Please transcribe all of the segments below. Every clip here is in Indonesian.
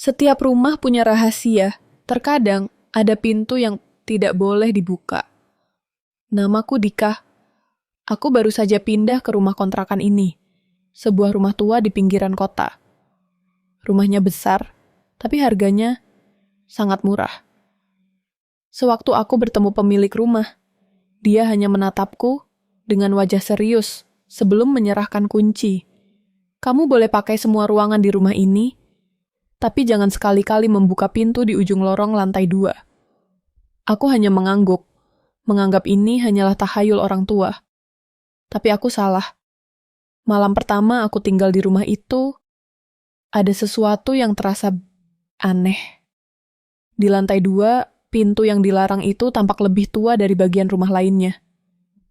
Setiap rumah punya rahasia. Terkadang ada pintu yang tidak boleh dibuka. Namaku Dika. Aku baru saja pindah ke rumah kontrakan ini. Sebuah rumah tua di pinggiran kota. Rumahnya besar, tapi harganya sangat murah. Sewaktu aku bertemu pemilik rumah, dia hanya menatapku dengan wajah serius sebelum menyerahkan kunci. Kamu boleh pakai semua ruangan di rumah ini, tapi jangan sekali-kali membuka pintu di ujung lorong lantai 2. Aku hanya mengangguk, menganggap ini hanyalah tahayul orang tua. Tapi aku salah. Malam pertama aku tinggal di rumah itu, ada sesuatu yang terasa aneh. Di lantai 2, pintu yang dilarang itu tampak lebih tua dari bagian rumah lainnya.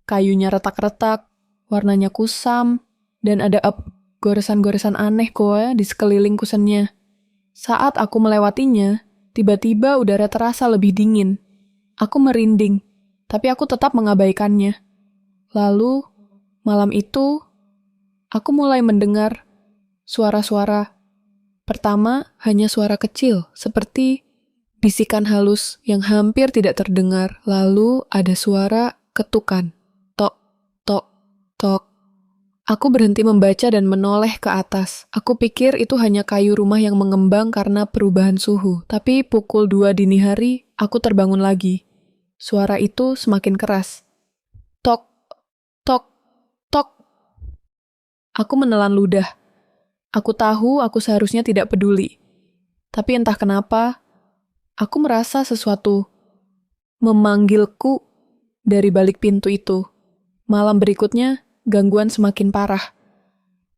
Kayunya retak-retak, warnanya kusam, dan ada goresan-goresan aneh di sekeliling kusennya. Saat aku melewatinya, tiba-tiba udara terasa lebih dingin. Aku merinding, tapi aku tetap mengabaikannya. Lalu, malam itu, aku mulai mendengar suara-suara. Pertama, hanya suara kecil, seperti bisikan halus yang hampir tidak terdengar. Lalu ada suara ketukan. Tok, tok, tok. Aku berhenti membaca dan menoleh ke atas. Aku pikir itu hanya kayu rumah yang mengembang karena perubahan suhu. Tapi pukul 2 dini hari, aku terbangun lagi. Suara itu semakin keras. Tok, tok, tok. Aku menelan ludah. Aku tahu aku seharusnya tidak peduli. Tapi entah kenapa, aku merasa sesuatu memanggilku dari balik pintu itu. Malam berikutnya, gangguan semakin parah.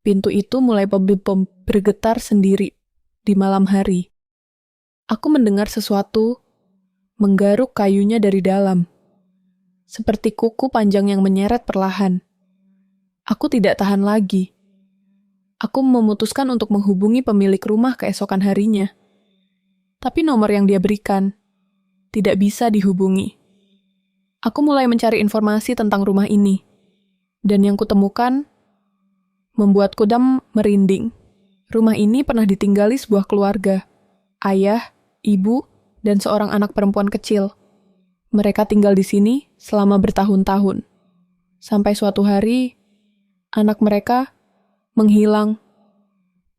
Pintu itu mulai bergetar sendiri di malam hari. Aku mendengar sesuatu menggaruk kayunya dari dalam, seperti kuku panjang yang menyeret perlahan. Aku tidak tahan lagi. Aku memutuskan untuk menghubungi pemilik rumah keesokan harinya. Tapi nomor yang dia berikan tidak bisa dihubungi. Aku mulai mencari informasi tentang rumah ini. Dan yang kutemukan membuatku merinding. Rumah ini pernah ditinggali sebuah keluarga. Ayah, ibu, dan seorang anak perempuan kecil. Mereka tinggal di sini selama bertahun-tahun. Sampai suatu hari, anak mereka menghilang.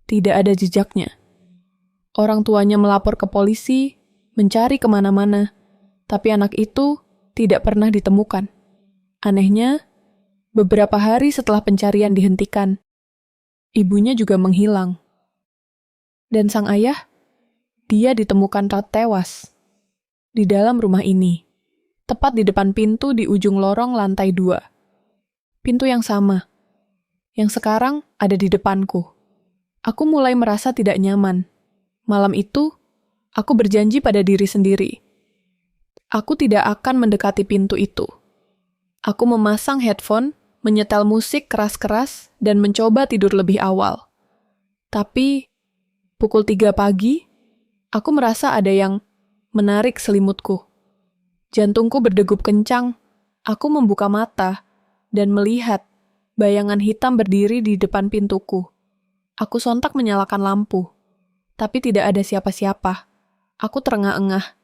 Tidak ada jejaknya. Orang tuanya melapor ke polisi, mencari kemana-mana. Tapi anak itu tidak pernah ditemukan. Anehnya, beberapa hari setelah pencarian dihentikan, ibunya juga menghilang. Dan sang ayah, dia ditemukan tewas di dalam rumah ini, tepat di depan pintu di ujung lorong lantai 2. Pintu yang sama, yang sekarang ada di depanku. Aku mulai merasa tidak nyaman. Malam itu, aku berjanji pada diri sendiri. Aku tidak akan mendekati pintu itu. Aku memasang headphone, menyetel musik keras-keras, dan mencoba tidur lebih awal. Tapi, pukul 3 pagi, aku merasa ada yang menarik selimutku. Jantungku berdegup kencang. Aku membuka mata dan melihat bayangan hitam berdiri di depan pintuku. Aku sontak menyalakan lampu, tapi tidak ada siapa-siapa. Aku terengah-engah.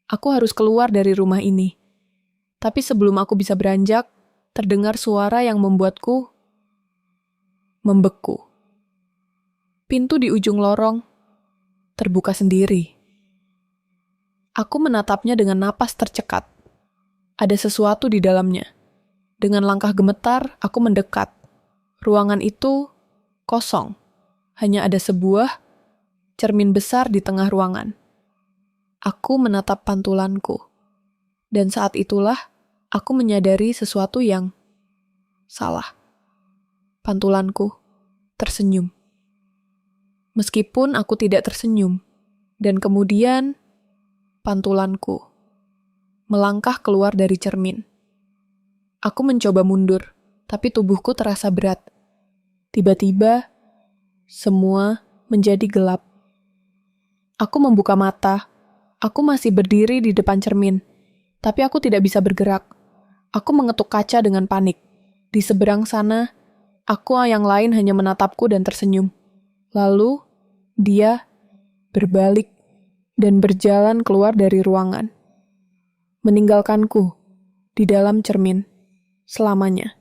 Aku harus keluar dari rumah ini. Tapi sebelum aku bisa beranjak, terdengar suara yang membuatku membeku. Pintu di ujung lorong terbuka sendiri. Aku menatapnya dengan napas tercekat. Ada sesuatu di dalamnya. Dengan langkah gemetar, aku mendekat. Ruangan itu kosong. Hanya ada sebuah cermin besar di tengah ruangan. Aku menatap pantulanku. Dan saat itulah aku menyadari sesuatu yang salah. Pantulanku tersenyum. Meskipun aku tidak tersenyum. Dan kemudian pantulanku melangkah keluar dari cermin. Aku mencoba mundur, tapi tubuhku terasa berat. Tiba-tiba, semua menjadi gelap. Aku membuka mata. Aku masih berdiri di depan cermin, tapi aku tidak bisa bergerak. Aku mengetuk kaca dengan panik. Di seberang sana, aku yang lain hanya menatapku dan tersenyum. Lalu, dia berbalik, dan berjalan keluar dari ruangan. Meninggalkanku di dalam cermin selamanya.